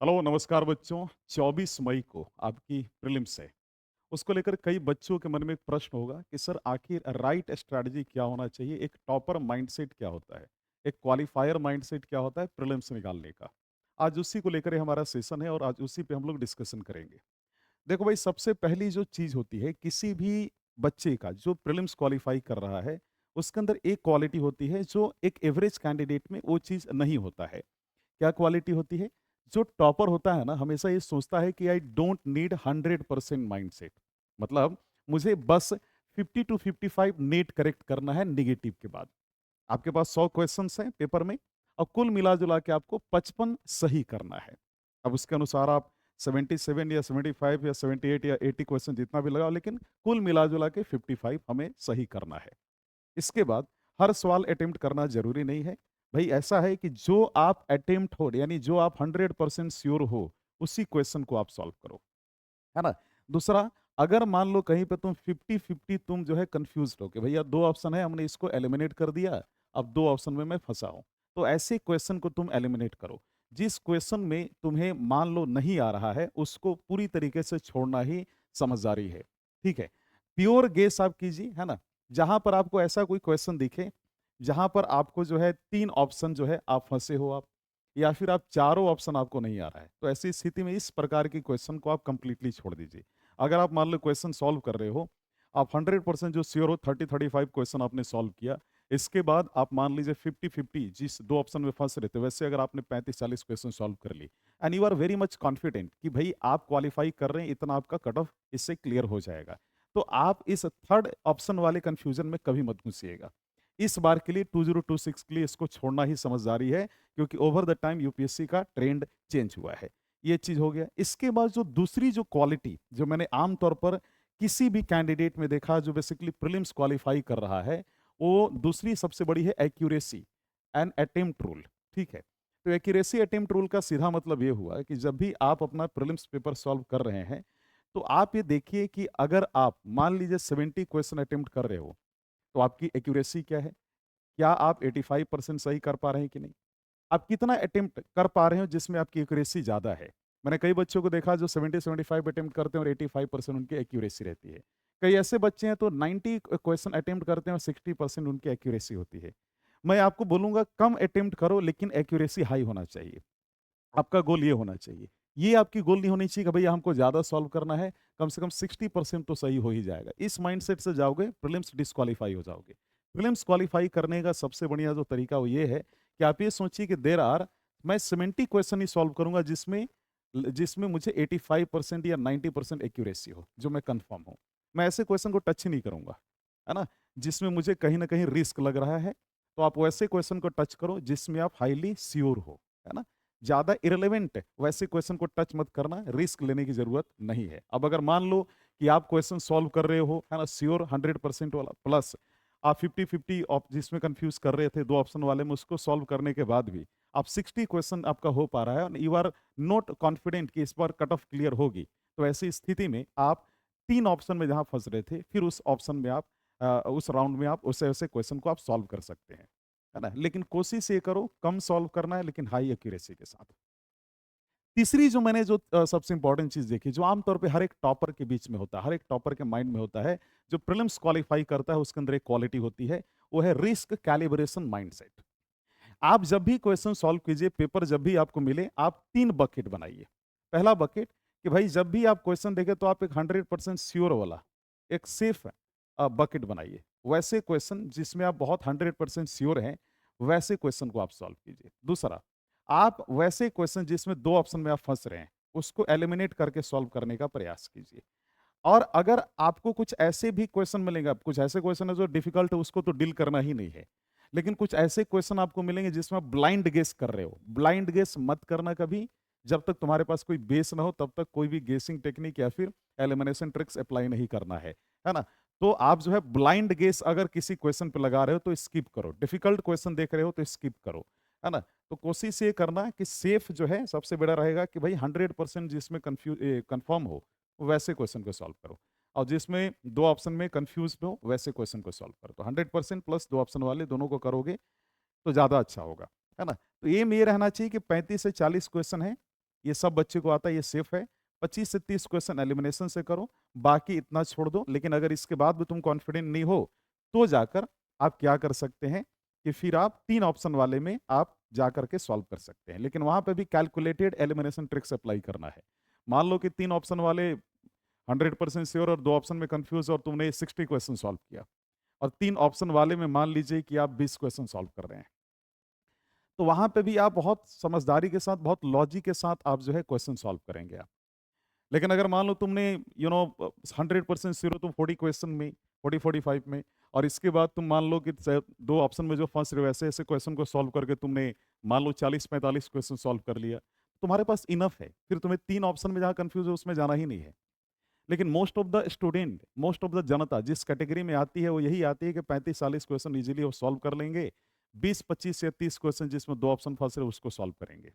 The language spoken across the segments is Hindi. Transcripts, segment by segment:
हेलो नमस्कार बच्चों। 24 मई को आपकी प्रीलिम्स है। उसको लेकर कई बच्चों के मन में एक प्रश्न होगा कि सर आखिर राइट स्ट्रैटेजी क्या होना चाहिए, एक टॉपर माइंडसेट क्या होता है, एक क्वालिफायर माइंडसेट क्या होता है प्रीलिम्स निकालने का। आज उसी को लेकर ही हमारा सेशन है और आज उसी पे हम लोग डिस्कशन करेंगे। देखो भाई, सबसे पहली जो चीज़ होती है किसी भी बच्चे का जो प्रीलिम्स क्वालिफाई कर रहा है, उसके अंदर एक क्वालिटी होती है जो एक एवरेज कैंडिडेट में वो चीज़ नहीं होता है। क्या क्वालिटी होती है? जो टॉपर होता है ना, हमेशा ये सोचता है कि आई डोंट नीड 100% माइंडसेट। मतलब मुझे बस 50 टू 55 नीट करेक्ट करना है नेगेटिव के बाद। आपके पास 100 क्वेश्चंस हैं पेपर में और कुल मिला-जुला के आपको 55 सही करना है। अब उसके अनुसार आप 77 या 75 या 78 या 80 क्वेश्चन जितना भी लगाओ, लेकिन कुल मिला-जुला के 55 हमें सही करना है। इसके बाद हर सवाल अटेम्प्ट करना ज़रूरी नहीं है। भई ऐसा है कि जो आप अटेम्प्ट हो यानी जो आप 100% श्योर हो, उसी क्वेश्चन को आप सॉल्व करो, है ना? दूसरा, अगर मान लो कहीं पे तुम 50-50 तुम जो है कन्फ्यूज़्ड हो कि भैया 2 ऑप्शन है, हमने इसको एलिमिनेट कर दिया, अब 2 ऑप्शन में मैं फँसा हूँ। तो ऐसे क्वेश्चन को तुम एलिमिनेट करो। जिस क्वेश्चन में तुम्हें मान लो नहीं आ रहा है, उसको पूरी तरीके से छोड़ना ही समझदारी है, ठीक है? प्योर गेस आप कीजिए, है ना? जहाँ पर आपको ऐसा कोई क्वेश्चन दिखे, जहाँ पर आपको जो है 3 ऑप्शन जो है आप फँसे हो आप, या फिर आप चारों ऑप्शन आपको नहीं आ रहा है, तो ऐसी स्थिति में इस प्रकार की क्वेश्चन को आप कंप्लीटली छोड़ दीजिए। अगर आप मान लो क्वेश्चन सॉल्व कर रहे हो, आप 100% जो श्योर हो, 30-35 क्वेश्चन आपने सॉल्व किया, इसके बाद आप मान लीजिए 50-50 जिस 2 ऑप्शन में फँस रहे थे, वैसे अगर आपने 35-40 क्वेश्चन सॉल्व कर ली and you are very much confident कि भई आप क्वालिफाई कर रहे हैं, इतना आपका कट ऑफ इससे क्लियर हो जाएगा। तो आप इस थर्ड ऑप्शन वाले कन्फ्यूजन में कभी मत घुसिएगा। इस बार के लिए 2026 के लिए इसको छोड़ना ही समझदारी है, क्योंकि ओवर द टाइम यूपीएससी का ट्रेंड चेंज हुआ है। ये चीज़ हो गया। इसके बाद जो दूसरी जो क्वालिटी जो मैंने आम तौर पर किसी भी कैंडिडेट में देखा जो बेसिकली प्रीलिम्स क्वालीफाई कर रहा है, वो दूसरी सबसे बड़ी है एक्यूरेसी एंड अटेम्प्ट रूल, ठीक है? तो एक्यूरेसी अटेम्प्ट रूल का सीधा मतलब ये हुआ कि जब भी आप अपना प्रीलिम्स पेपर सॉल्व कर रहे हैं, तो आप ये देखिए कि अगर आप मान लीजिए 70 क्वेश्चन अटेम्प्ट कर रहे हो, तो आपकी एक्यूरेसी क्या है? क्या आप 85% सही कर पा रहे हैं कि नहीं? आप कितना अटेम्प्ट कर पा रहे हो जिसमें आपकी एक्यूरेसी ज़्यादा है? मैंने कई बच्चों को देखा जो 70-75 अटेम्प्ट करते हैं और 85% उनकी एक्यूरेसी रहती है। कई ऐसे बच्चे हैं तो 90 क्वेश्चन अटेम्प्ट करते हैं और 60% उनकी एक्यूरेसी होती है। मैं आपको बोलूँगा कम अटेम्प्ट करो लेकिन एक्यूरेसी हाई होना चाहिए। आपका गोल ये होना चाहिए। ये आपकी गोल नहीं होनी चाहिए कि भैया हमको ज़्यादा सॉल्व करना है, कम से कम 60% तो सही हो ही जाएगा। इस माइंडसेट से जाओगे, प्रीलिम्स डिस्क्वालीफाई हो जाओगे। प्रीलिम्स क्वालीफाई करने का सबसे बढ़िया जो तरीका वो ये है कि आप ये सोचिए कि देयर आर मैं 70 क्वेश्चन ही सॉल्व करूँगा जिसमें मुझे 85% या 90% एक्यूरेसी हो, जो मैं कन्फर्म हूँ। मैं ऐसे क्वेश्चन को टच ही नहीं करूँगा, है ना? जिसमें मुझे कहीं न कहीं रिस्क लग रहा है, तो आप वैसे क्वेश्चन को टच करो जिसमें आप हाइली श्योर हो, है ना? ज़्यादा इर्रेलेवेंट वैसे क्वेश्चन को टच मत करना, रिस्क लेने की ज़रूरत नहीं है। अब अगर मान लो कि आप क्वेश्चन सॉल्व कर रहे हो, है ना, श्योर 100% वाला प्लस आप 50-50 जिसमें कन्फ्यूज़ कर रहे थे 2 ऑप्शन वाले में, उसको सॉल्व करने के बाद भी आप 60 क्वेश्चन आपका हो पा रहा है और यू आर नॉट कॉन्फिडेंट कि इस बार कट ऑफ क्लियर होगी। तो ऐसी स्थिति में आप 3 ऑप्शन में जहाँ फँस रहे थे, फिर उस ऑप्शन में आप उस राउंड में आप वैसे-वैसे क्वेश्चन को आप सॉल्व कर सकते हैं। है ना? लेकिन कोशिश ये करो कम सॉल्व करना है लेकिन हाई एक्यूरेसी के साथ। तीसरी जो मैंने जो सबसे इम्पोर्टेंट चीज़ देखी, जो आम तौर पे हर एक टॉपर के बीच में होता है, हर एक टॉपर के माइंड में होता है, जो प्रीलिम्स क्वालीफाई करता है उसके अंदर एक क्वालिटी होती है, वो है रिस्क कैलिब्रेशन माइंडसेट। आप जब भी क्वेश्चन सॉल्व कीजिए, पेपर जब भी आपको मिले, आप 3 बकेट बनाइए। पहला बकेट कि भाई जब भी आप क्वेश्चन देखें तो आप एक 100% श्योर वाला, एक सेफ बकेट बनाइए। वैसे क्वेश्चन जिसमें आप बहुत 100% श्योर हैं, वैसे क्वेश्चन को आप सॉल्व कीजिए। दूसरा, आप वैसे क्वेश्चन जिसमें 2 ऑप्शन में आप फँस रहे हैं, उसको एलिमिनेट करके सॉल्व करने का प्रयास कीजिए। और अगर आपको कुछ ऐसे भी क्वेश्चन मिलेंगे, अब कुछ ऐसे क्वेश्चन है जो डिफिकल्ट है उसको तो डील करना ही नहीं है। लेकिन कुछ ऐसे क्वेश्चन आपको मिलेंगे जिसमें आप ब्लाइंड गेस कर रहे हो। ब्लाइंड गेस मत करना कभी, जब तक तुम्हारे पास कोई बेस ना हो तब तक कोई भी गेसिंग टेक्निक या फिर एलिमिनेशन ट्रिक्स अप्लाई नहीं करना है ना? तो आप जो है ब्लाइंड गेस अगर किसी क्वेश्चन पे लगा रहे हो तो स्किप करो। डिफिकल्ट क्वेश्चन देख रहे हो तो स्किप करो, है ना? तो कोशिश ये करना कि सेफ जो है सबसे बड़ा रहेगा कि भाई 100% जिसमें कन्फर्म हो वैसे क्वेश्चन को सॉल्व करो और जिसमें 2 ऑप्शन में कन्फ्यूज़्ड हो वैसे क्वेश्चन को सॉल्व करो। तो 100% प्लस 2 ऑप्शन वाले दोनों को करोगे तो ज़्यादा अच्छा होगा, है ना? तो एम ये रहना चाहिए कि 35 से 40 क्वेश्चन हैं, ये सब बच्चे को आता है, ये सेफ है। 25 से 30 क्वेश्चन एलिमिनेशन से करो, बाकी इतना छोड़ दो। लेकिन अगर इसके बाद भी तुम कॉन्फिडेंट नहीं हो तो जाकर आप क्या कर सकते हैं कि फिर आप 3 ऑप्शन वाले में आप जाकर के सॉल्व कर सकते हैं। लेकिन वहां पे भी कैलकुलेटेड एलिमिनेशन ट्रिक्स अप्लाई करना है। मान लो कि 3 ऑप्शन वाले 100% श्योर और 2 ऑप्शन में कंफ्यूज और तुमने 60 क्वेश्चन सॉल्व किया, और 3 ऑप्शन वाले में मान लीजिए कि आप 20 क्वेश्चन सॉल्व कर रहे हैं, तो वहां पे भी आप बहुत समझदारी के साथ, बहुत लॉजिक के साथ आप जो है क्वेश्चन सॉल्व करेंगे आप। लेकिन अगर मान लो तुमने 100% श्योर तुम 40 क्वेश्चन में, 45 में, और इसके बाद तुम मान लो कि 2 ऑप्शन में जो फंस रहे हो, ऐसे ऐसे क्वेश्चन को सॉल्व करके तुमने मान लो 40-45 क्वेश्चन सॉल्व कर लिया, तुम्हारे पास इनफ है, फिर तुम्हें 3 ऑप्शन में जहां कंफ्यूज हो उसमें जाना ही नहीं है। लेकिन most of the student, most of the जनता जिस कैटेगरी में आती है वो यही आती है कि 35-40 क्वेश्चन इजीली वो सॉल्व कर लेंगे, 20-25 या 30 क्वेश्चन जिसमें 2 ऑप्शन फंस रहे उसको सॉल्व करेंगे,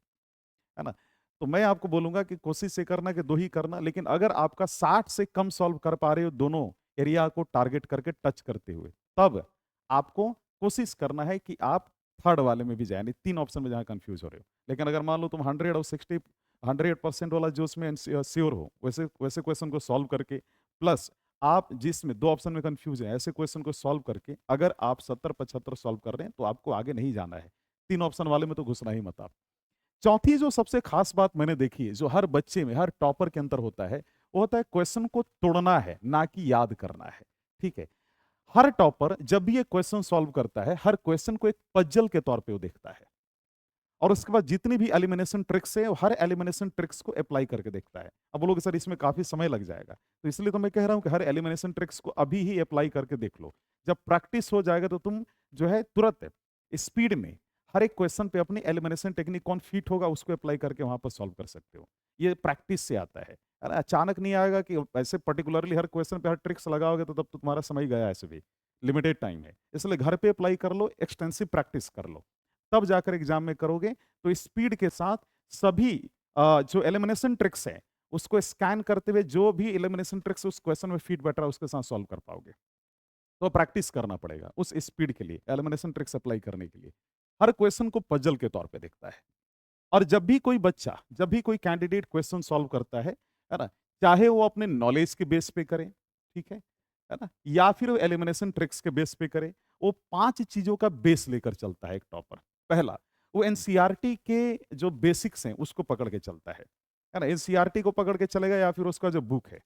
है ना? तो मैं आपको बोलूंगा कि कोशिश ये करना कि 2 ही करना। लेकिन अगर आपका 60 से कम सॉल्व कर पा रहे हो दोनों एरिया को टारगेट करके टच करते हुए, तब आपको कोशिश करना है कि आप थर्ड वाले में भी जाए, यानी 3 ऑप्शन में जहां कंफ्यूज हो रहे हो। लेकिन अगर मान लो तुम 100 और 60 100% वाला जो उसमें श्योर हो, वैसे वैसे क्वेश्चन को सॉल्व करके, प्लस आप जिसमें 2 ऑप्शन में कंफ्यूज है ऐसे क्वेश्चन को सॉल्व करके अगर आप 70-75 सॉल्व कर रहे हैं तो आपको आगे नहीं जाना है। 3 ऑप्शन वाले में तो घुसना ही मत आप। चौथी जो सबसे खास बात मैंने देखी है, जो हर बच्चे में, हर टॉपर के अंदर होता है, वो होता है क्वेश्चन को तोड़ना है, ना कि याद करना है। ठीक है? हर टॉपर जब भी ये क्वेश्चन सॉल्व करता है, हर क्वेश्चन को एक पजल के तौर पे वो देखता है, और उसके बाद जितनी भी एलिमिनेशन ट्रिक्स है, वो हर एलिमिनेशन ट्रिक्स को अप्लाई करके देखता है। अब बोलोगे सर इसमें काफी समय लग जाएगा, तो इसलिए तो मैं कह रहा हूं कि हर एलिमिनेशन ट्रिक्स को अभी ही अप्लाई करके देख लो। जब प्रैक्टिस हो जाएगा तो तुम जो है तुरंत स्पीड में हर एक क्वेश्चन पे अपनी एलिमिनेशन टेक्निक कौन फिट होगा उसको अप्लाई करके वहां पर सॉल्व कर सकते हो। ये प्रैक्टिस से आता है, अरे अचानक नहीं आएगा कि ऐसे पर्टिकुलरली हर क्वेश्चन पे हर ट्रिक्स लगाओगे तो तब तो तुम्हारा समय गया, ऐसे भी लिमिटेड टाइम है। इसलिए घर पे अप्लाई कर लो, एक्सटेंसिव प्रैक्टिस कर लो, तब जाकर एग्जाम में करोगे तो स्पीड के साथ सभी जो एलिमिनेशन ट्रिक्स है उसको स्कैन करते हुए जो भी एलिमिनेशन ट्रिक्स उस क्वेश्चन में फिट बैठ रहा है उसके साथ सॉल्व कर पाओगे। तो प्रैक्टिस करना पड़ेगा उस स्पीड के लिए, एलिमिनेशन ट्रिक्स अप्लाई करने के लिए। हर क्वेश्चन को पजल के तौर पे देखता है। और जब भी कोई बच्चा, जब भी कोई कैंडिडेट क्वेश्चन सॉल्व करता है ना, चाहे वो अपने नॉलेज के बेस पे करे, ठीक है ना, या फिर वो एलिमिनेशन ट्रिक्स के बेस पे करे, वो 5 चीजों का बेस लेकर चलता है एक टॉपर। पहला, वो एनसीईआरटी के जो बेसिक्स हैं उसको पकड़ के चलता है ना, एनसीईआरटी को पकड़ के चलेगा या फिर उसका जो बुक है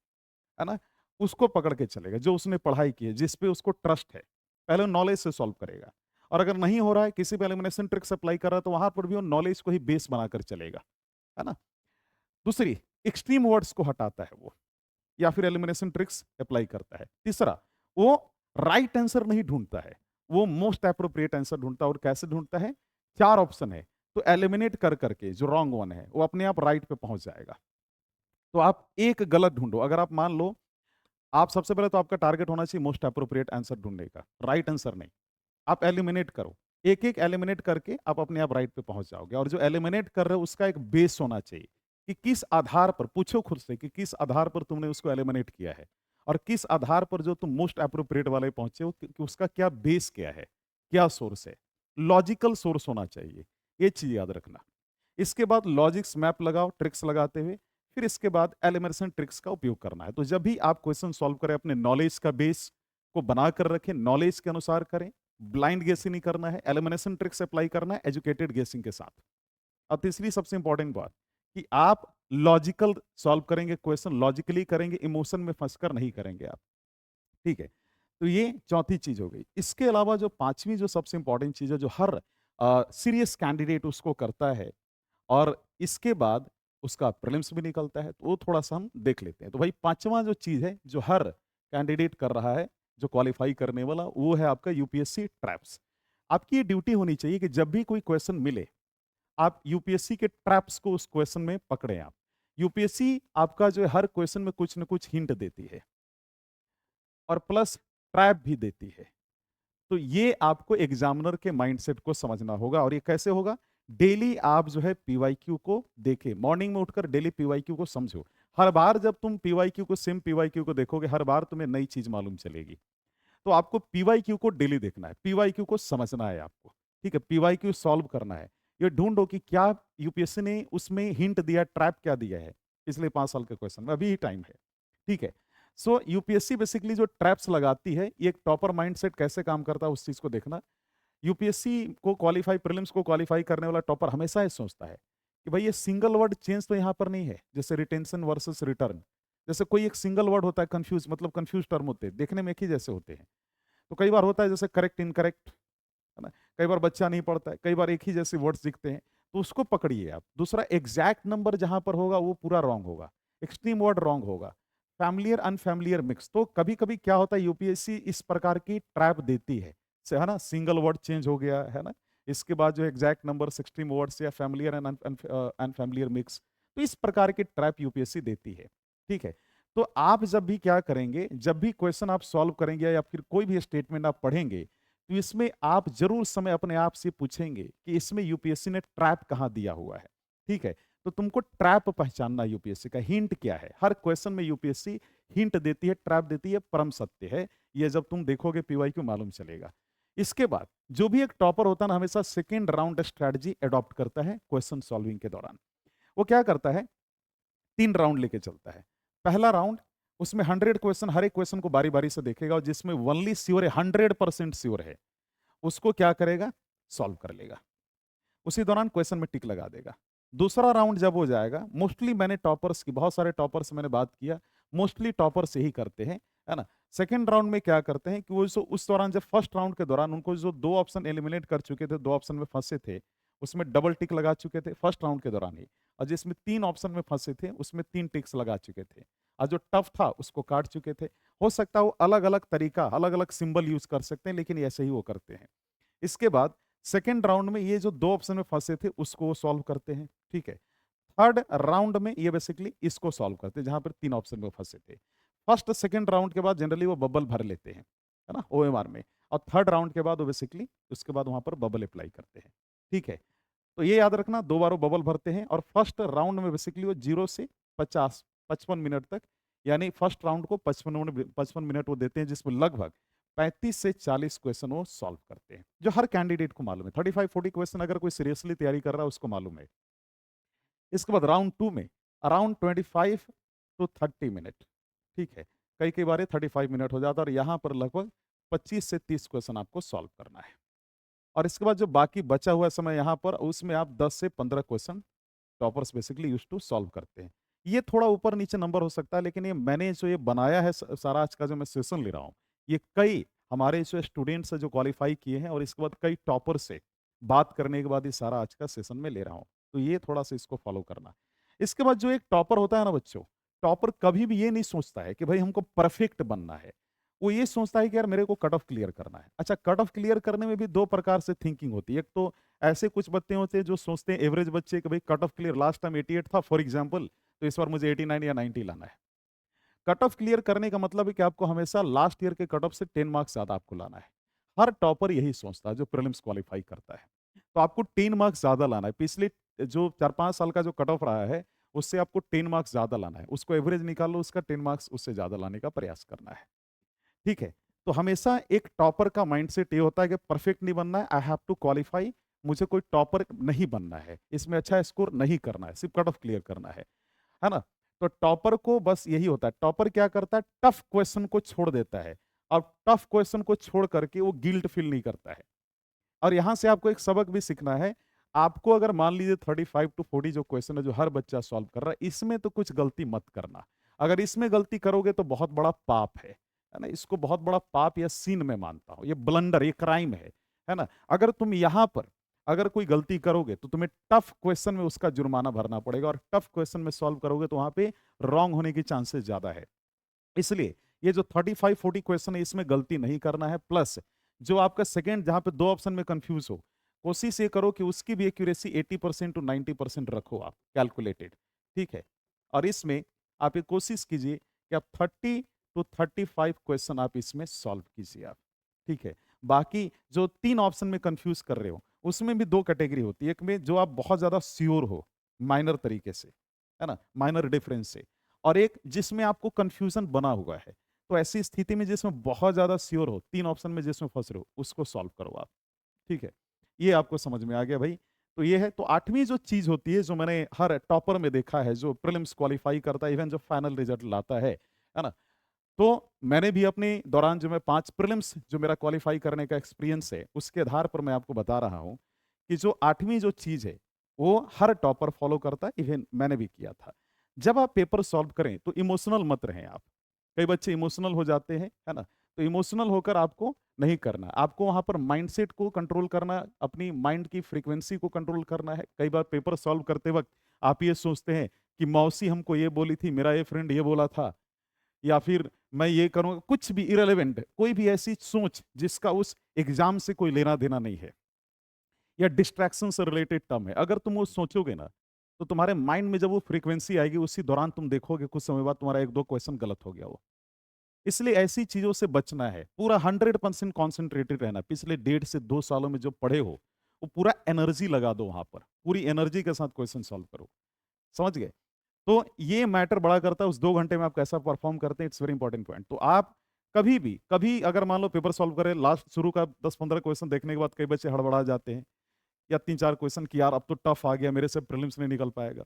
ना, उसको पकड़ के चलेगा, जो उसने पढ़ाई की है, जिस पे उसको ट्रस्ट है, पहले नॉलेज से सॉल्व करेगा। और अगर नहीं हो रहा है, किसी पे एलिमिनेशन ट्रिक्स अप्लाई कर रहा है, तो वहां पर भी वो नॉलेज को ही बेस बनाकर चलेगा, है ना। दूसरी, एक्सट्रीम वर्ड्स को हटाता है वो, या फिर एलिमिनेशन ट्रिक्स अप्लाई करता है। तीसरा, वो राइट आंसर नहीं ढूंढता है, वो मोस्ट अप्रोप्रिएट आंसर ढूंढता है। और कैसे ढूंढता है? 4 ऑप्शन है, तो एलिमिनेट कर करके जो रॉन्ग वन है वो अपने आप राइट पे पहुंच जाएगा। तो आप एक गलत ढूंढो। अगर आप मान लो, आप सबसे पहले तो आपका टारगेट होना चाहिए मोस्ट अप्रोप्रिएट आंसर ढूंढने का, राइट आंसर नहीं। आप एलिमिनेट करो, एक एक एलिमिनेट करके आप अपने आप राइट पे पहुंच जाओगे। और जो एलिमिनेट कर रहे हो उसका एक बेस होना चाहिए कि किस आधार पर, पूछो खुद से कि किस आधार पर तुमने उसको एलिमिनेट किया है, और किस आधार पर जो तुम मोस्ट अप्रोप्रिएट वाले पहुंचे हो, कि उसका क्या बेस क्या है, क्या सोर्स है। लॉजिकल सोर्स होना चाहिए, ये चीज याद रखना। इसके बाद लॉजिक्स मैप लगाओ ट्रिक्स लगाते हुए, फिर इसके बाद एलिमिनेशन ट्रिक्स का उपयोग करना है। तो जब भी आप क्वेश्चन सॉल्व करें, अपने नॉलेज का बेस को बनाकर रखें, नॉलेज के अनुसार करें, ब्लाइंड गेसिंग नहीं करना है, एलिमिनेशन ट्रिक्स अप्लाई करना है एजुकेटेड गेसिंग के साथ। अब तीसरी सबसे इंपॉर्टेंट बात कि आप लॉजिकल सॉल्व करेंगे, क्वेश्चन लॉजिकली करेंगे, इमोशन में फंसकर नहीं करेंगे आप। ठीक है? तो ये चौथी चीज हो गई। इसके अलावा जो पांचवी, जो सबसे इंपॉर्टेंट चीज है, जो हर सीरियस कैंडिडेट उसको करता है, और इसके बाद उसका प्रीलिम्स भी निकलता है, तो वो थोड़ा-सा हम देख लेते हैं। तो भाई पाँचवाँ जो चीज़ है, जो हर कैंडिडेट कर रहा है, जो क्वालीफाई करने वाला, वो है आपका यूपीएससी ट्रैप्स। आपकी ये ड्यूटी होनी चाहिए कि जब भी कोई क्वेश्चन मिले, आप यूपीएससी के ट्रैप्स को उस क्वेश्चन में पकड़ें आप। यूपीएससी आपका जो है हर क्वेश्चन में कुछ न कुछ हिंट देती है, और प्लस ट्रैप भी देती है। तो ये आपको एग्जामिनर के माइंडसेट को समझना होगा। और ये कैसे होगा? डेली आप जो है पीवाईक्यू को देखें, मॉर्निंग में उठकर डेली पीवाईक्यू को समझो। हर बार जब तुम पीवाईक्यू को, सेम पीवाईक्यू को देखोगे, हर बार तुम्हें नई चीज मालूम चलेगी। तो आपको पीवाईक्यू को डेली देखना है, पीवाईक्यू को समझना है आपको, ठीक है, पीवाईक्यू सॉल्व करना है। ये ढूंढो कि क्या यूपीएससी ने उसमें हिंट दिया, ट्रैप क्या दिया है पिछले 5 साल के क्वेश्चन में, अभी ही टाइम है। ठीक है। सो यूपीएससी बेसिकली जो ट्रैप्स लगाती है, ये एक टॉपर माइंडसेट कैसे काम करता है उस चीज को देखना। यूपीएससी को क्वालिफाई, प्रीलिम्स को क्वालिफाई करने वाला टॉपर हमेशा ये सोचता है कि भाई ये सिंगल वर्ड चेंज तो यहाँ पर नहीं है, जैसे रिटेंशन वर्सेस रिटर्न। जैसे कोई एक सिंगल वर्ड होता है कंफ्यूज, मतलब कंफ्यूज टर्म होते हैं, देखने में एक ही जैसे होते हैं। तो कई बार होता है जैसे करेक्ट इनकरेक्ट, है ना। कई बार बच्चा नहीं पढ़ता है, कई बार एक ही जैसे वर्ड्स दिखते हैं, तो उसको पकड़िए आप। दूसरा, एग्जैक्ट नंबर जहां पर होगा वो पूरा रॉन्ग होगा, एक्सट्रीम वर्ड रॉन्ग होगा, फैमिलियर अनफैमिलियर मिक्स। तो कभी कभी क्या होता है, यूपीएससी इस प्रकार की ट्रैप देती है ना, सिंगल वर्ड चेंज हो गया है ना, इसके बाद जो एग्जैक्ट नंबर, एक्सट्रीम वर्ड्स या फैमिलियर एंड अनफैमिलियर मिक्स, तो इस प्रकार की ट्रैप यूपीएससी देती है। ठीक है। तो आप जब भी क्या करेंगे, जब भी क्वेश्चन आप सॉल्व करेंगे या फिर कोई भी स्टेटमेंट आप पढ़ेंगे, तो इसमें आप जरूर समय अपने आप से पूछेंगे कि इसमें यूपीएससी ने ट्रैप कहाँ दिया हुआ है। ठीक है। तो तुमको ट्रैप पहचानना, यूपीएससी का हिंट क्या है। हर क्वेश्चन में यूपीएससी हिंट देती है, ट्रैप देती है, परम सत्य है। ये जब तुम देखोगे पीवाईक्यू मालूम चलेगा। इसके बाद जो भी एक टॉपर होता है ना, हमेशा सेकेंड राउंड स्ट्रेटजी अडॉप्ट करता है क्वेश्चन सॉल्विंग के दौरान। वो क्या करता है, 3 राउंड लेके चलता है। पहला राउंड, उसमें 100 क्वेश्चन, हर एक क्वेश्चन को बारी बारी से देखेगा, और जिसमें ओनली श्योर है, 100% श्योर है, उसको क्या करेगा, सॉल्व कर लेगा। उसी दौरान क्वेश्चन में टिक लगा देगा। दूसरा राउंड जब हो जाएगा, मोस्टली मैंने टॉपर्स की, बहुत सारे टॉपर्स मैंने बात किया, मोस्टली टॉपर्स यही करते हैं, है ना। सेकंड राउंड में क्या करते हैं कि वो जो उस दौरान, जब फर्स्ट राउंड के दौरान उनको जो 2 ऑप्शन एलिमिनेट कर चुके थे, 2 ऑप्शन में फंसे थे, उसमें डबल टिक लगा चुके थे फर्स्ट राउंड के दौरान ही, और जिसमें 3 ऑप्शन में फंसे थे उसमें 3 टिक्स लगा चुके थे, और जो टफ था उसको काट चुके थे। हो सकता है वो अलग अलग तरीका, अलग अलग सिंबल यूज कर सकते हैं, लेकिन ऐसे ही वो करते हैं। इसके बाद सेकेंड राउंड में ये जो 2 ऑप्शन में फंसे थे उसको सॉल्व करते हैं। ठीक है। थर्ड राउंड में ये बेसिकली इसको सॉल्व करते हैं जहां पर 3 ऑप्शन में फंसे थे। फर्स्ट सेकेंड राउंड के बाद जनरली वो बबल भर लेते हैं, है ना, ओएमआर में। और थर्ड राउंड के बाद वो बेसिकली उसके बाद वहां पर बबल अप्लाई करते हैं। ठीक है। तो ये याद रखना, 2 बार वो बबल भरते हैं, और फर्स्ट राउंड में बेसिकली वो 0 से 50, 55 मिनट तक, यानी फर्स्ट राउंड को 55 मिनट वो देते हैं, जिसमें लगभग 35 से 40 क्वेश्चन वो सॉल्व करते हैं, जो हर कैंडिडेट को मालूम है। 35-40 क्वेश्चन अगर कोई सीरियसली तैयारी कर रहा है उसको मालूम है। इसके बाद राउंड 2 में अराउंड 25 to 30 मिनट। ठीक है। कई कई बार 35 मिनट हो जाता है, और यहाँ पर लगभग 25 से 30 क्वेश्चन आपको सॉल्व करना है। और इसके बाद जो बाकी बचा हुआ समय यहाँ पर, उसमें आप 10 से 15 question toppers basically use to solve करते हैं। ये थोड़ा ऊपर नीचे नंबर हो सकता है, लेकिन ये मैंने जो ये बनाया है, सारा आज का जो मैं सेशन ले रहा हूँ, ये कई हमारे जो स्टूडेंट्स जो क्वालिफाई किए हैं, और इसके बाद कई टॉपर से बात करने के बाद ये सारा आज का सेशन में ले रहा हूँ। तो ये थोड़ा सा इसको फॉलो करना। इसके बाद जो एक टॉपर होता है ना बच्चों, टॉपर कभी भी ये नहीं सोचता है कि भाई हमको परफेक्ट बनना है। वो ये सोचता है कि यार मेरे को कट ऑफ क्लियर करना है। अच्छा, कट ऑफ क्लियर करने में भी 2 प्रकार से थिंकिंग होती है। एक तो ऐसे कुछ बच्चे होते हैं जो सोचते हैं, एवरेज बच्चे, कि भाई cut off clear last time 88 था फॉर एग्जांपल, तो इस बार मुझे 89 या 90 लाना है। कट ऑफ क्लियर करने का मतलब है कि आपको हमेशा लास्ट ईयर के कट ऑफ से 10 मार्क्स ज्यादा आपको लाना है। हर टॉपर यही सोचता है जो प्रीलिम्स क्वालिफाई करता है। तो आपको 10 मार्क्स ज्यादा लाना है। पिछले जो 4-5 साल का जो कट ऑफ रहा है, उससे आपको 10 मार्क्स ज्यादा लाना है। उसको एवरेज निकालो, उसका 10 मार्क्स उससे ज्यादा लाने का प्रयास करना है। ठीक है। तो हमेशा एक टॉपर का माइंडसेट ये होता है कि परफेक्ट नहीं बनना है, आई हैव टू क्वालिफाई, मुझे कोई टॉपर नहीं बनना है, इसमें अच्छा स्कोर नहीं करना है, सिर्फ कट ऑफ क्लियर करना है ना। तो टॉपर को बस यही होता है। टॉपर क्या करता है, टफ क्वेश्चन को छोड़ देता है, और टफ क्वेश्चन को छोड़ करके वो गिल्ट फील नहीं करता है। और यहां से आपको एक सबक भी सीखना है। आपको अगर मान लीजिए 35 to 40 जो क्वेश्चन है जो हर बच्चा सॉल्व कर रहा है, इसमें तो कुछ गलती मत करना। अगर इसमें गलती करोगे तो बहुत बड़ा पाप है ना। इसको बहुत बड़ा पाप या सीन में मानता हूं, ये ब्लंडर, ये क्राइम है ना। अगर तुम यहां पर अगर कोई गलती करोगे तो तुम्हें टफ क्वेश्चन में उसका जुर्माना भरना पड़ेगा, और टफ क्वेश्चन में सॉल्व करोगे तो वहां पे रॉन्ग होने की चांसेस ज्यादा है। इसलिए ये जो 35-40 क्वेश्चन है इसमें गलती नहीं करना है। प्लस जो आपका सेकेंड, जहां पे 2 ऑप्शन में कंफ्यूज हो, कोशिश ये करो कि उसकी भी एक्यूरेसी 80% to 90% रखो आप, कैलकुलेटेड। ठीक है। और इसमें आप ये कोशिश कीजिए कि आप 30 to 35 क्वेश्चन आप इसमें सॉल्व कीजिए आप। ठीक है। बाकी जो 3 ऑप्शन में कंफ्यूज कर रहे हो, उसमें भी 2 कैटेगरी होती है। एक में जो आप बहुत ज्यादा श्योर हो, माइनर तरीके से, है ना, माइनर डिफरेंस से, और एक जिसमें आपको कंफ्यूजन बना हुआ है। तो ऐसी स्थिति में जिसमें बहुत ज्यादा श्योर हो, 3 ऑप्शन में जिसमें फंस रहे हो, उसको सॉल्व करो आप। ठीक है। ये आपको समझ में आ गया भाई। तो ये है। तो 8वीं जो चीज़ होती है, जो मैंने हर टॉपर में देखा है, जो प्रीलिम्स क्वालीफाई करता है, इवन जो फाइनल रिजल्ट लाता है ना? तो मैंने भी अपने दौरान जो मैं 5 प्रीलिम्स जो मेरा क्वालीफाई करने का एक्सपीरियंस है, उसके आधार पर मैं आपको बता रहा हूँ कि जो 8वीं जो चीज़ है, वो हर टॉपर फॉलो करता है, इवन मैंने भी किया था। जब आप पेपर सॉल्व करें, तो इमोशनल मत रहें आप। कई बच्चे इमोशनल हो जाते हैं, है ना? तो इमोशनल होकर आपको नहीं करना। आपको वहाँ पर माइंडसेट को कंट्रोल करना, अपनी माइंड की फ्रीक्वेंसी को कंट्रोल करना है। कई बार पेपर सॉल्व करते वक़्त आप ये सोचते हैं कि मौसी हमको ये बोली थी, मेरा ये फ्रेंड ये बोला था, या फिर मैं ये करूँगा, कुछ भी इर्रेलेवेंट, कोई भी ऐसी सोच जिसका उस एग्ज़ाम से कोई लेना-देना नहीं है, या डिस्ट्रैक्शन से रिलेटेड टर्म है। अगर तुम वो सोचोगे ना, तो तुम्हारे माइंड में जब वो फ्रीक्वेंसी आएगी, उसी दौरान तुम देखोगे कुछ समय बाद तुम्हारा 1-2 क्वेश्चन गलत हो गया हो। इसलिए ऐसी चीज़ों से बचना है। पूरा 100% कॉन्सन्ट्रेटेड रहना। पिछले 1.5 से 2 सालों में जो पढ़े हो, वो पूरा एनर्जी लगा दो वहाँ पर। पूरी एनर्जी के साथ क्वेश्चन सॉल्व करो। समझ गए? तो ये मैटर बड़ा करता है उस 2 घंटे में आप कैसा परफ़ॉर्म करते हैं, इट्स वेरी इंपॉर्टेंट पॉइंट। तो आप कभी भी, कभी अगर मान लो पेपर सॉल्व करें, लास्ट शुरू का 10-15 क्वेश्चन देखने के बाद कई बच्चे हड़बड़ा जाते हैं, या 3-4 क्वेश्चन कि यार अब तो टफ आ गया, मेरे से प्रीलिम्स नहीं निकल पाएगा।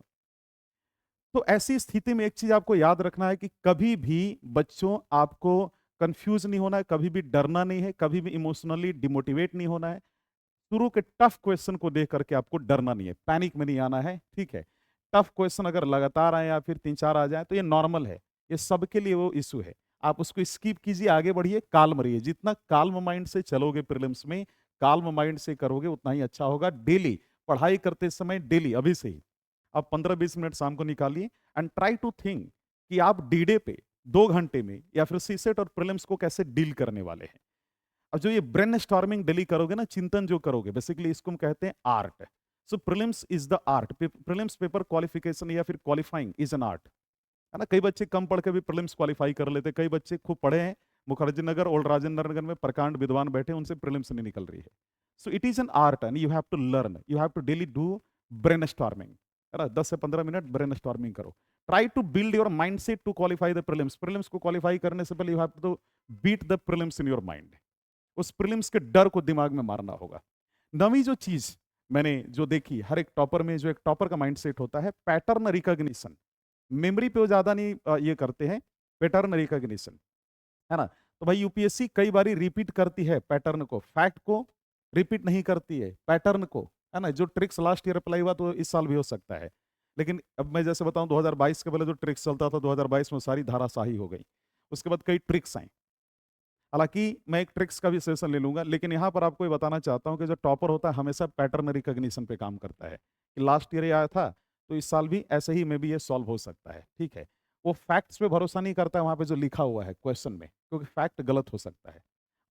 तो ऐसी स्थिति में एक चीज़ आपको याद रखना है कि कभी भी बच्चों आपको कन्फ्यूज़ नहीं होना है, कभी भी डरना नहीं है, कभी भी इमोशनली डिमोटिवेट नहीं होना है। शुरू के टफ क्वेश्चन को देख करके आपको डरना नहीं है, पैनिक में नहीं आना है, ठीक है? टफ क्वेश्चन अगर लगातार आए या फिर 3-4 आ जाएँ तो ये नॉर्मल है, ये सबके लिए वो इश्यू है। आप उसको स्किप कीजिए, आगे बढ़िए, काल्म रहिए। जितना काल्म माइंड से चलोगे प्रीलिम्स में, काल्म माइंड से करोगे, उतना ही अच्छा होगा। डेली पढ़ाई करते समय, डेली अभी से ही आप 15-20 मिनट शाम को निकालिए, एंड ट्राई टू थिंक कि आप डी-डे पे 2 घंटे में या फिर सीसेट और प्रीलिम्स को कैसे डील करने वाले हैं। अब जो ये ब्रेनस्टॉर्मिंग डेली करोगे ना, चिंतन जो करोगे, बेसिकली इसको हम कहते हैं art. So prelims is the art. Prelims paper qualification या फिर क्वालिफाइंग इज एन आर्ट, है ना? कई बच्चे कम पढ़ के भी प्रीलिम्स क्वालिफाई कर लेते हैं, कई बच्चे खूब पढ़े हैं, मुखर्जी नगर, ओल्ड राजेंद्र नगर में प्रकांड विद्वान बैठे हैं, उनसे प्रीलिम्स नहीं निकल रही है। So it is an art and you have to learn, you have to daily do brainstorming, है ना? 10 से 15 मिनट ब्रेनस्टॉर्मिंग करो। Try to build your mindset to qualify the prelims. Prelims को क्वालिफाई करने से पहले you have to beat the prelims in your mind. उस प्रीलिम्स के डर को दिमाग में मारना होगा। 9वीं जो चीज़ मैंने जो देखी, हर एक टॉपर में जो एक टॉपर का माइंडसेट होता है, पैटर्न रिकॉग्निशन। मेमोरी पे वो ज़्यादा नहीं ये करते हैं, पैटर्न रिकॉग्निशन, है ना? तो भाई यूपीएससी कई बारी रिपीट करती है पैटर्न को, फैक्ट को रिपीट नहीं करती है, पैटर्न को, है ना? जो ट्रिक्स लास्ट ईयर अप्लाई हुआ तो इस साल भी हो सकता है। लेकिन अब मैं जैसे बताऊँ, 2022 के पहले जो ट्रिक्स चलता था, 2022 में सारी धाराशाही हो गई। उसके बाद कई ट्रिक्स आई। हालाँकि मैं एक ट्रिक्स का भी सेशन ले लूँगा, लेकिन यहाँ पर आपको ये बताना चाहता हूँ कि जो टॉपर होता है हमेशा पैटर्न रिकॉग्निशन पे काम करता है, कि लास्ट ईयर ये आया था, तो इस साल भी ऐसे ही मेबी ये सॉल्व हो सकता है, ठीक है? वो फैक्ट्स पे भरोसा नहीं करता है वहाँ पे जो लिखा हुआ है क्वेश्चन में, क्योंकि फैक्ट गलत हो सकता है।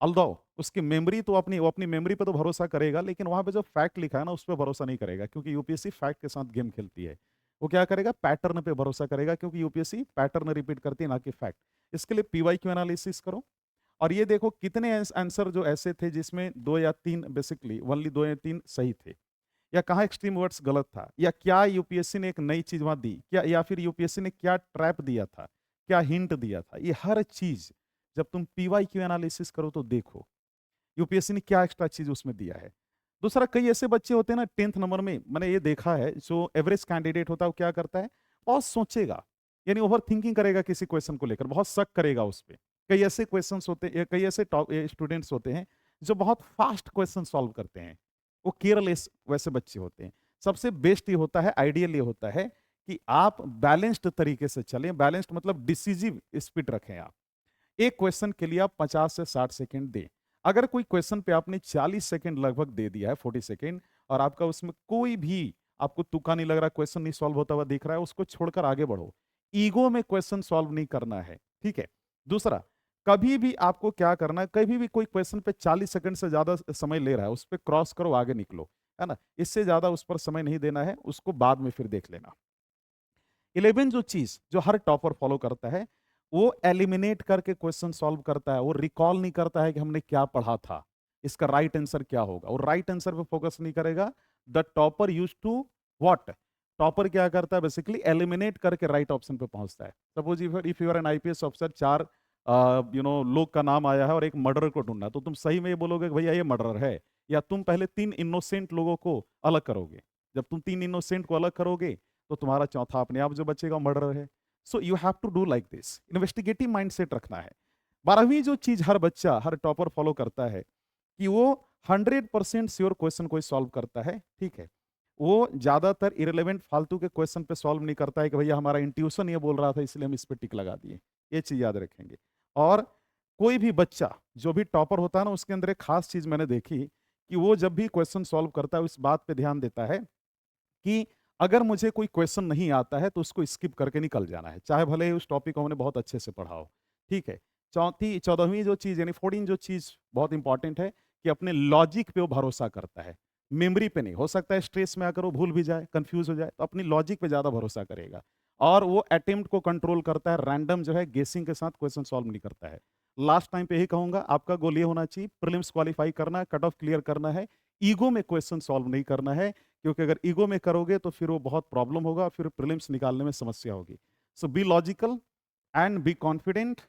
ऑल्दो उसकी मेमोरी तो वो अपनी मेमोरी पे तो भरोसा करेगा, लेकिन वहाँ पे जो फैक्ट लिखा है ना, उस पे भरोसा नहीं करेगा, क्योंकि यूपीएससी फैक्ट के साथ गेम खेलती है। वो क्या करेगा? पैटर्न पे भरोसा करेगा, क्योंकि यूपीएससी पैटर्न रिपीट करती है, ना कि फैक्ट। इसके लिए पीवाईक्यू एनालिसिस करो, और ये देखो कितने आंसर जो ऐसे थे जिसमें 2 या 3, बेसिकली ओनली 2 या 3 सही थे, या कहाँ एक्सट्रीम वर्ड्स गलत था, या क्या यूपीएससी ने एक नई चीज़ वहाँ दी, क्या या फिर यूपीएससी ने क्या ट्रैप दिया था, क्या हिंट दिया था। ये हर चीज़ जब तुम पीवाईक्यू एनालिसिस करो तो देखो, यूपीएससी ने क्या एक्स्ट्रा चीज़ उसमें दिया है। दूसरा, कई ऐसे बच्चे होते हैं ना 10th नंबर में, मैंने ये देखा है, जो एवरेज कैंडिडेट होता है वो क्या करता है, बहुत सोचेगा, यानी ओवर थिंकिंग करेगा किसी क्वेश्चन को लेकर, बहुत शक करेगा उस पे। कई ऐसे क्वेश्चंस होते हैं, कई ऐसे स्टूडेंट्स होते हैं जो बहुत फास्ट क्वेश्चन सॉल्व करते हैं, वो केयरलेस वैसे बच्चे होते हैं। सबसे बेस्ट ये होता है, आइडियल ये होता है कि आप बैलेंस्ड तरीके से चलें। बैलेंस्ड मतलब डिसिसिव स्पीड रखें आप। एक क्वेश्चन के लिए आप 50 से 60 सेकंड दें। अगर कोई क्वेश्चन पे आपने 40 सेकंड लगभग दे दिया है, 40 सेकंड, और आपका उसमें कोई भी आपको तुक्का नहीं लग रहा, क्वेश्चन नहीं सॉल्व होता हुआ दिख रहा है, उसको छोड़कर आगे बढ़ो। ईगो में क्वेश्चन सॉल्व नहीं करना है, ठीक है? दूसरा, कभी भी आपको क्या करना है, कभी भी कोई क्वेश्चन पे 40 सेकंड से ज्यादा समय ले रहा है, उस पे क्रॉस करो, आगे निकलो, है ना? इससे ज्यादा उस पर समय नहीं देना है, उसको बाद में फिर देख लेना। 11 जो चीज जो हर टॉपर फॉलो करता है, वो एलिमिनेट करके क्वेश्चन सॉल्व करता है। वो रिकॉल नहीं करता है कि हमने क्या पढ़ा था, इसका राइट आंसर क्या होगा। वो राइट आंसर पे फोकस नहीं करेगा। The topper use to what, topper क्या करता है, बेसिकली एलिमिनेट करके राइट ऑप्शन पे पहुंचता है। Suppose if you are an IPS officer, 4 लोग का नाम आया है और एक मर्डर को ढूंढना, तो तुम सही में ये बोलोगे कि भैया ये मर्डर है, या तुम पहले 3 इनोसेंट लोगों को अलग करोगे? जब तुम 3 इनोसेंट को अलग करोगे, तो तुम्हारा चौथा अपने आप जो बचेगा मर्डर है। So you have to do like this, investigative mindset रखना है। 12वीं जो चीज़ हर बच्चा, हर टॉपर फॉलो करता है कि वो 100% श्योर क्वेश्चन कोई सॉल्व करता है, ठीक है? वो ज़्यादातर इर्रेलेवेंट फालतू के क्वेश्चन पे सॉल्व नहीं करता है कि भैया हमारा इंट्यूशन ये बोल रहा था इसलिए हम इस पे टिक लगा दिए। ये चीज़ याद रखेंगे। और कोई भी बच्चा जो भी टॉपर होता है ना, उसके अंदर एक खास चीज़ मैंने देखी कि वो जब भी क्वेश्चन सॉल्व करता है, उस बात पे ध्यान देता है कि अगर मुझे कोई क्वेश्चन नहीं आता है तो उसको स्किप करके निकल जाना है, चाहे भले ही उस टॉपिक को हमने बहुत अच्छे से पढ़ा हो, ठीक है? चौथी 14वीं जो चीज़ यानी 14 जो चीज़ बहुत इंपॉर्टेंट है कि अपने लॉजिक पे वो भरोसा करता है, मेमोरी पे नहीं। हो सकता है स्ट्रेस में आकर वो भूल भी जाए, कन्फ्यूज़ हो जाए, तो अपनी लॉजिक पे ज़्यादा भरोसा करेगा। और वो अटेम्प्ट को कंट्रोल करता है, रैंडम जो है गेसिंग के साथ क्वेश्चन सॉल्व नहीं करता है। लास्ट टाइम पे यही कहूँगा, आपका गोल ये होना चाहिए प्रीलिम्स क्वालीफाई करना है, कट ऑफ क्लियर करना है, ईगो में क्वेश्चन सॉल्व नहीं करना है, क्योंकि अगर ईगो में करोगे तो फिर वो बहुत प्रॉब्लम होगा, फिर प्रीलिम्स निकालने में समस्या होगी। So be logical and be confident